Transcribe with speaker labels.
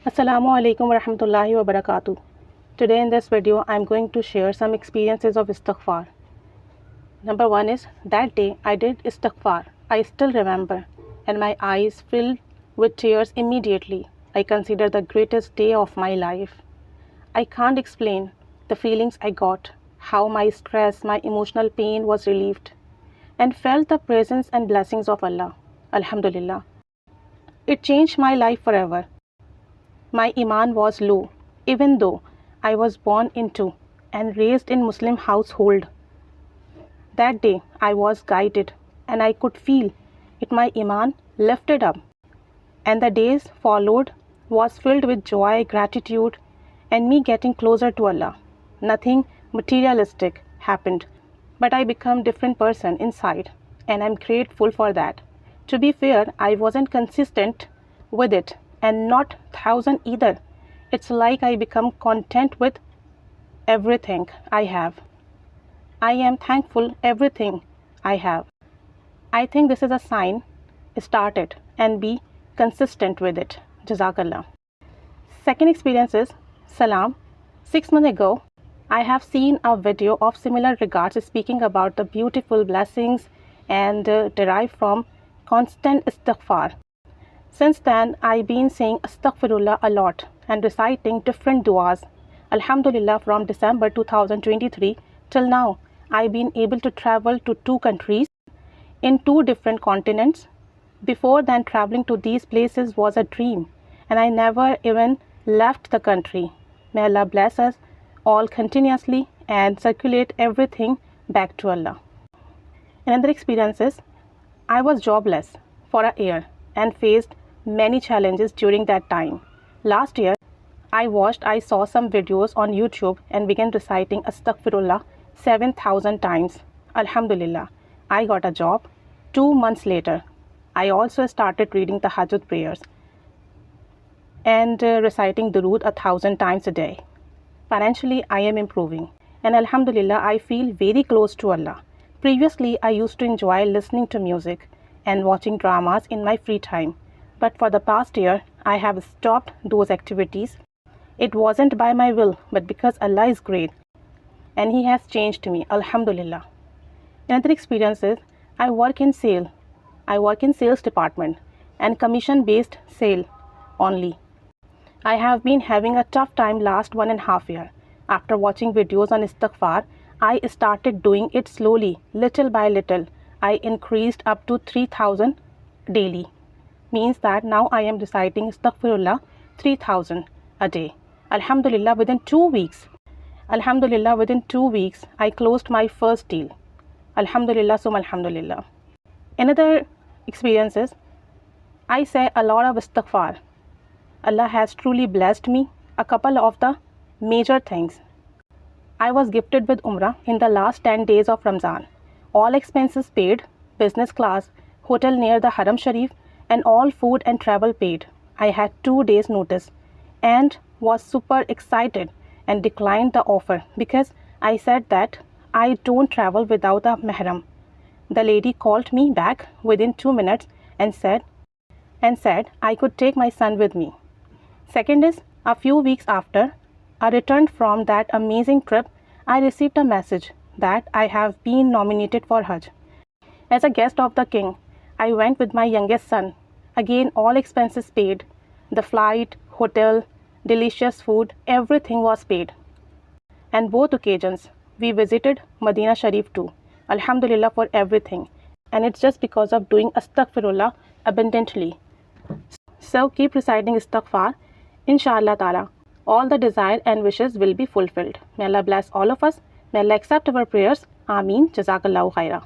Speaker 1: Assalamu alaikum wa rahmatullahi wa barakatuh. Today in this video I am going to share some experiences of istighfar. Number one is that day I did istighfar. I still remember and my eyes filled with tears immediately. I consider the greatest day of my life. I can't explain the feelings I got, how my stress, my emotional pain was relieved and felt the presence and blessings of Allah. Alhamdulillah. It changed my life forever. My iman was low, even though I was born into and raised in Muslim household. That day I was guided and I could feel it my iman lifted up. And the days followed was filled with joy, gratitude and me getting closer to Allah. Nothing materialistic happened, but I became a different person inside and I'm grateful for that. To be fair, I wasn't consistent with it and not thousand either. It's like I become content with everything I have. I am thankful everything I have. I think this is a sign. Start it and be consistent with it. Jazakallah. Second experience is Salam. 6 months ago, I have seen a video of similar regards speaking about the beautiful blessings and derived from constant istighfar. Since then, I've been saying Astaghfirullah a lot and reciting different du'as. Alhamdulillah, from December 2023 till now, I've been able to travel to 2 countries in 2 different continents. Before then, traveling to these places was a dream and I never even left the country. May Allah bless us all continuously and circulate everything back to Allah. Another experience is I was jobless for a year and faced many challenges during that time. Last year, I saw some videos on YouTube and began reciting Astaghfirullah 7,000 times. Alhamdulillah, I got a job. 2 months later, I also started reading the Tahajjud prayers and reciting Durood 1,000 times a day. Financially, I am improving and Alhamdulillah, I feel very close to Allah. Previously, I used to enjoy listening to music and watching dramas in my free time. But for the past year, I have stopped those activities. It wasn't by my will, but because Allah is great and He has changed me. Alhamdulillah. Another experience is I work in sales department and commission-based sale only. I have been having a tough time last 1.5 years. After watching videos on istighfar, I started doing it slowly, little by little. I increased up to 3,000 daily. Means that now I am reciting Astaghfirullah 3,000 a day. Alhamdulillah, within 2 weeks. Alhamdulillah, within 2 weeks, I closed my first deal. Alhamdulillah, sum alhamdulillah. Another experience is I say a lot of istighfar. Allah has truly blessed me. A couple of the major things. I was gifted with Umrah in the last 10 days of Ramzan. All expenses paid, business class, hotel near the Haram Sharif, and all food and travel paid. I had 2 days notice and was super excited and declined the offer because I said that I don't travel without a mahram. The lady called me back within 2 minutes and said I could take my son with me. Second is a few weeks after I returned from that amazing trip, I received a message that I have been nominated for Hajj. As a guest of the king, I went with my youngest son. Again, all expenses paid. The flight, hotel, delicious food, everything was paid. And both occasions, we visited Medina Sharif too. Alhamdulillah for everything. And it's just because of doing Astaghfirullah abundantly. So keep reciting Istighfar. Inshallah ta'ala, all the desire and wishes will be fulfilled. May Allah bless all of us. May Allah accept our prayers. Ameen. Jazakallahu khaira.